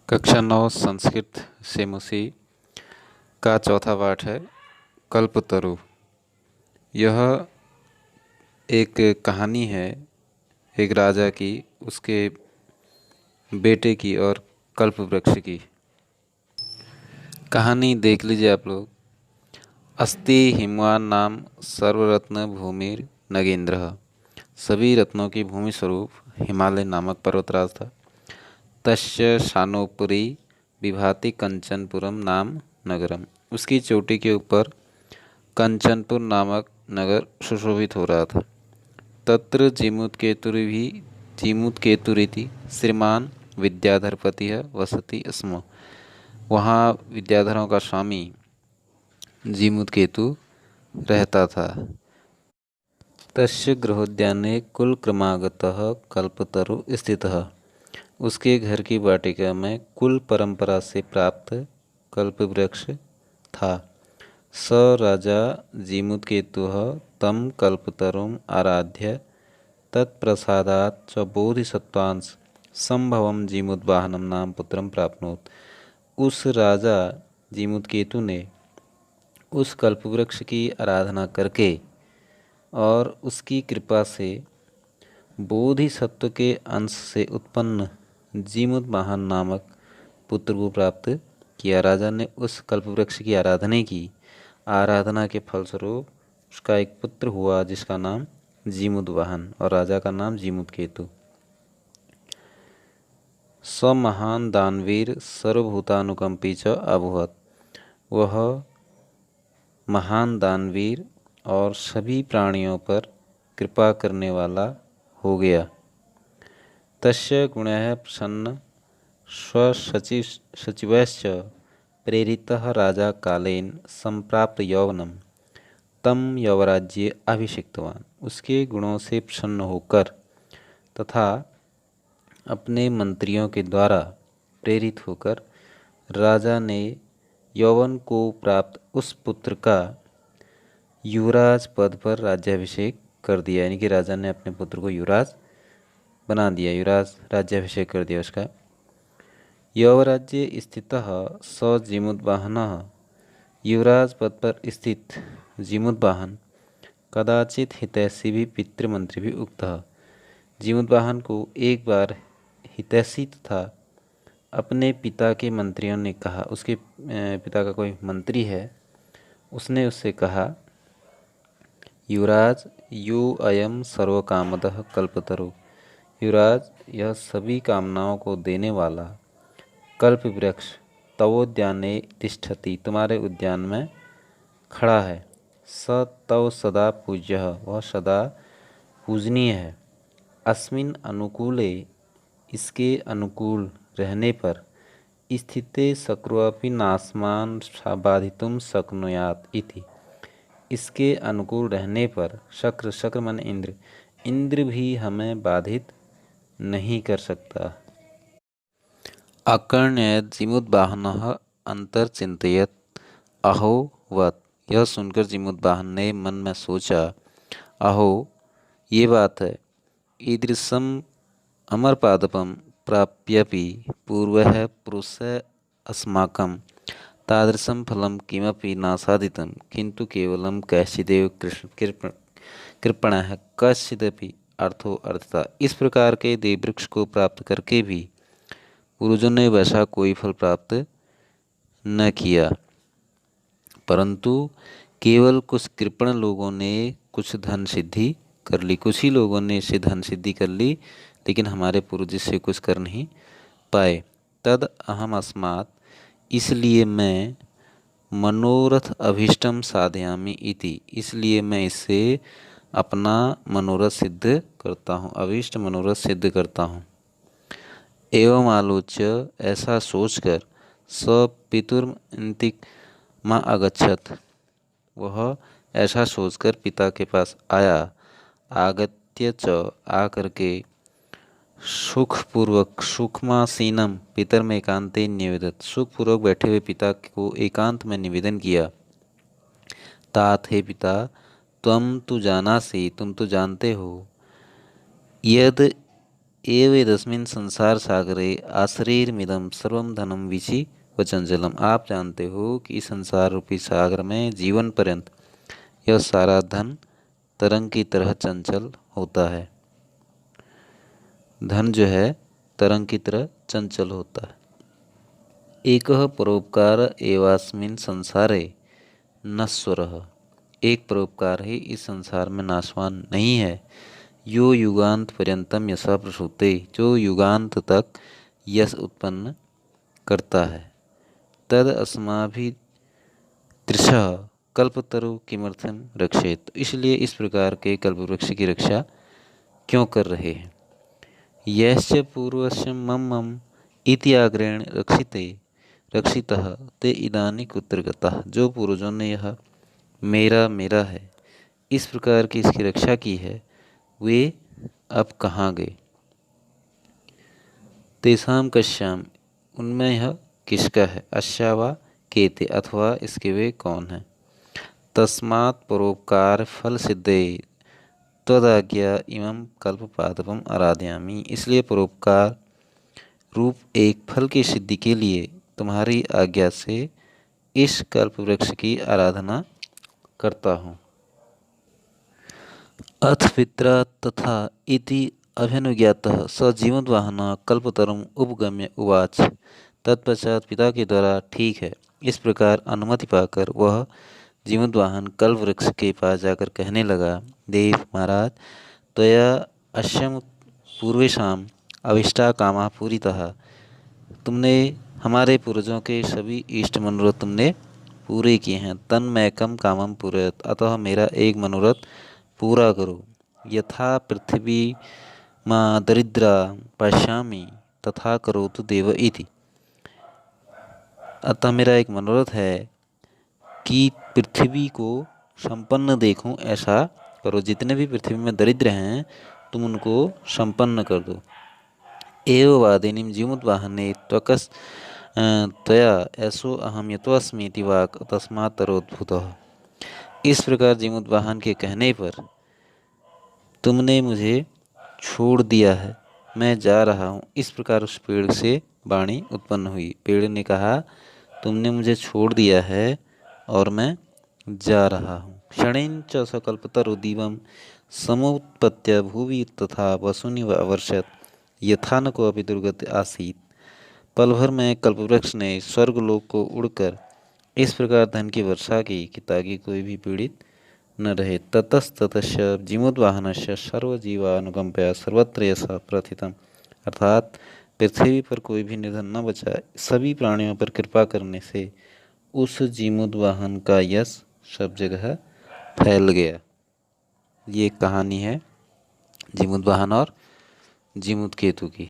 कक्षा 9 संस्कृत सेमुसी का चौथा पाठ है कल्पतरु। यह एक कहानी है एक राजा की, उसके बेटे की और कल्प वृक्ष की। कहानी देख लीजिए आप लोग। अस्ति हिमवान नाम सर्वरत्न भूमिर नगेंद्र। सभी रत्नों की भूमि स्वरूप हिमालय नामक पर्वतराज था। तस्य शानोपरि विभाति कंचनपुरम नाम नगरम। उसकी चोटी के ऊपर कंचनपुर नामक नगर सुशोभित हो रहा था। तत्र जीमूतकेतुरिति श्रीमान विद्याधरपति वसति स्म। वहाँ विद्याधरों का स्वामी जीमूतकेतु रहता था। तस्य गृहोद्याने कुलक्रमागतः कल्पतरु स्थितः। उसके घर की वाटिका में कुल परंपरा से प्राप्त कल्प वृक्ष था। स राजा जीमूतकेतुः तम कल्पतरुम आराध्य तत्प्रसादात् च बोधिसत्त्वांश संभवम जीमूतवाहनम नाम पुत्रम प्राप्नोत। उस राजा जीमूतकेतु ने उस कल्पवृक्ष की आराधना करके और उसकी कृपा से बोधिसत्व के अंश से उत्पन्न जीमूतवाहन नामक पुत्र को प्राप्त किया। राजा ने उस कल्पवृक्ष की आराधना की। आराधना के फलस्वरूप उसका एक पुत्र हुआ जिसका नाम जीमूतवाहन और राजा का नाम जीमूतकेतु। स महान दानवीर सर्वभूतानुकंपी च अभवत्। वह महान दानवीर और सभी प्राणियों पर कृपा करने वाला हो गया। तस्य गुणः प्रसन्न स्वसचिवैश्च प्रेरितः राजा कालेन संप्राप्त यौवनम तम यौवराज्ये अभिषिक्तवान। उसके गुणों से प्रसन्न होकर तथा अपने मंत्रियों के द्वारा प्रेरित होकर राजा ने यौवन को प्राप्त उस पुत्र का युवराज पद पर राज्याभिषेक कर दिया। यानी कि राजा ने अपने पुत्र को युवराज बना दिया, युवराज राज्याभिषेक कर दिया उसका। यौवराज्ये स्थितः स जीमूतवाहनः। युवराज पद पर स्थित जीमूतवाहन कदाचित हितैषी भी पितृमंत्री भी उक्तः। जीमूतवाहन को एक बार हितैषी तथा अपने पिता के मंत्रियों ने कहा, उसके पिता का कोई मंत्री है, उसने उससे कहा, युवराज यो अयम सर्वकामदः कल्पतरु। युवराज, यह सभी कामनाओं को देने वाला कल्प वृक्ष तवोद्याने तिष्ठति, तुम्हारे उद्यान में खड़ा है। स तव सदा पूज्य, वह सदा पूजनीय है। अस्मिन अनुकूले, इसके अनुकूल रहने पर, स्थिते शक्रुअपि नास्मान बाधितुम शक्नुयात् इति। इसके अनुकूल रहने पर शक्र मन इंद्र भी हमें बाधित नहीं कर सकता। अकर्ण्येत जीमूतवाहनः अंतर्चिन्तयत् अहो वत्। यह सुनकर जीमूतवाहन ने मन में सोचा, अहो ये बात है, ईदृशम अमरपादपम प्राप्यपि पूर्वः पुरुषः अस्माकं तादृशं फलं किमपि न साधितं किंतु केवलं कैश्चिदेव कृपणः कश्चिदपि अर्थो अर्थता। इस प्रकार के देववृक्ष को प्राप्त करके भी पूर्वजों ने वैसा कोई फल प्राप्त न किया, परंतु केवल कुछ कृपण लोगों ने कुछ धन सिद्धि कर ली। कुछ ही लोगों ने इससे धन सिद्धि कर ली, लेकिन हमारे पूर्वज इससे कुछ कर नहीं पाए। तद अहम अस्मात्, इसलिए मैं मनोरथ अभीष्टम साधयामि इति, इसलिए मैं इससे अपना मनोरथ सिद्ध करता हूँ, अभीष्ट मनोरथ सिद्ध करता हूँ। एवं आलोच्य, ऐसा सोचकर, स पितुर्मन्तिकमा अगच्छत्, वह ऐसा सोचकर पिता के पास आया। आगत्य च, आकर के, सुखपूर्वक सुखमासीनम पितर में एकांते निवेदत, सुखपूर्वक बैठे हुए पिता को एकांत में निवेदन किया। तात, हे पिता, त्वं तु जानासि, तुम तो जानते हो, यद एवेदस्मिन् संसार सागरे आश्रयमिदं सर्वं धनम विचि वचंचलम। आप जानते हो कि इस संसार रूपी सागर में जीवन पर्यंत यह सारा धन तरंग की तरह चंचल होता है। धन जो है तरंग की तरह चंचल होता है। एकः परोपकार एवास्मिन् संसारे नश्वरः। एक परोपकार ही इस संसार में नाशवान नहीं है। यो युगांत पर्यंतम यशः प्रसूते, जो युगांत तक यश उत्पन्न करता है। तद अस्माभितृषः कल्पतरु किमर्थम रक्षेत। इसलिए इस प्रकार के कल्पवृक्ष की रक्षा क्यों कर रहे हैं। यश्च पूर्वस्य मम मम इति आग्रहेण रक्षितः ते इदानीं कुत्र गतः। जो पूर्वजों ने यह मेरा मेरा है इस प्रकार की इसकी रक्षा की है, वे अब कहाँ गए। तेषां कस्याम, उनमें यह किसका है। अस्या वा केते, अथवा इसके वे कौन हैं। तस्मात् परोपकार फल सिद्धे त्वदाज्ञा इमं कल्पपादपम आराधयामि। इसलिए परोपकार रूप एक फल की सिद्धि के लिए तुम्हारी आज्ञा से इस कल्प वृक्ष की आराधना करता हूँ। अथ पित्रा तथा इति अभ्यनुज्ञातः स जीवद्वाहनः कल्पतरुम् उपगम्य उवाच। तत्पश्चात पिता के द्वारा ठीक है इस प्रकार अनुमति पाकर वह जीवद्वाहन कल्प वृक्ष के पास जाकर कहने लगा, देव महाराज, त्वया अश्यम पूर्वेषाम अभिष्टा कामा पूरितः। तुमने हमारे पूर्वजों के सभी इष्ट मनोरथ तुमने पूरे किए हैं। तन्मैकम कामम पूरयत, अतः मेरा एक मनोरथ पूरा करो। यथा पृथ्वी माँ दरिद्रा पश्यामि तथा करोतु देव इति। अतः मेरा एक मनोरथ है कि पृथ्वी को संपन्न देखूं, ऐसा करो। जितने भी पृथ्वी में दरिद्र हैं तुम उनको संपन्न कर दो। एव वादिनीं जीवद्वाहने त्वकस् त्वया ऐसो अहम यतोऽस्मीति वाक् तस्मात् तरोद्भूतः। इस प्रकार जीवद्वाहन के कहने पर तुमने मुझे छोड़ दिया है, मैं जा रहा हूँ। इस प्रकार उस पेड़ से वाणी उत्पन्न हुई। पेड़ ने कहा, तुमने मुझे छोड़ दिया है और मैं जा रहा हूँ। क्षणेन च सकल्पतरु दिवं समुत्पत्य भुवि तथा वसुनि अवर्षत यथा न कोऽपि दुर्गति आसीत्। पल भर में कल्पवृक्ष ने स्वर्गलोक को उड़कर इस प्रकार धन की वर्षा की कि ताकि कोई भी पीड़ित न रहे। ततस्ततस्य जीवोद्वाहनस्य सर्वजीवानुकंपया सर्वत्र यशः प्रथितम्। अर्थात पृथ्वी पर कोई भी निर्धन न बचा, सभी प्राणियों पर कृपा करने से उस जीवोद्वाहन का यश सब जगह फैल गया। ये कहानी है जीवोद्वाहन और जीमूतकेतु की।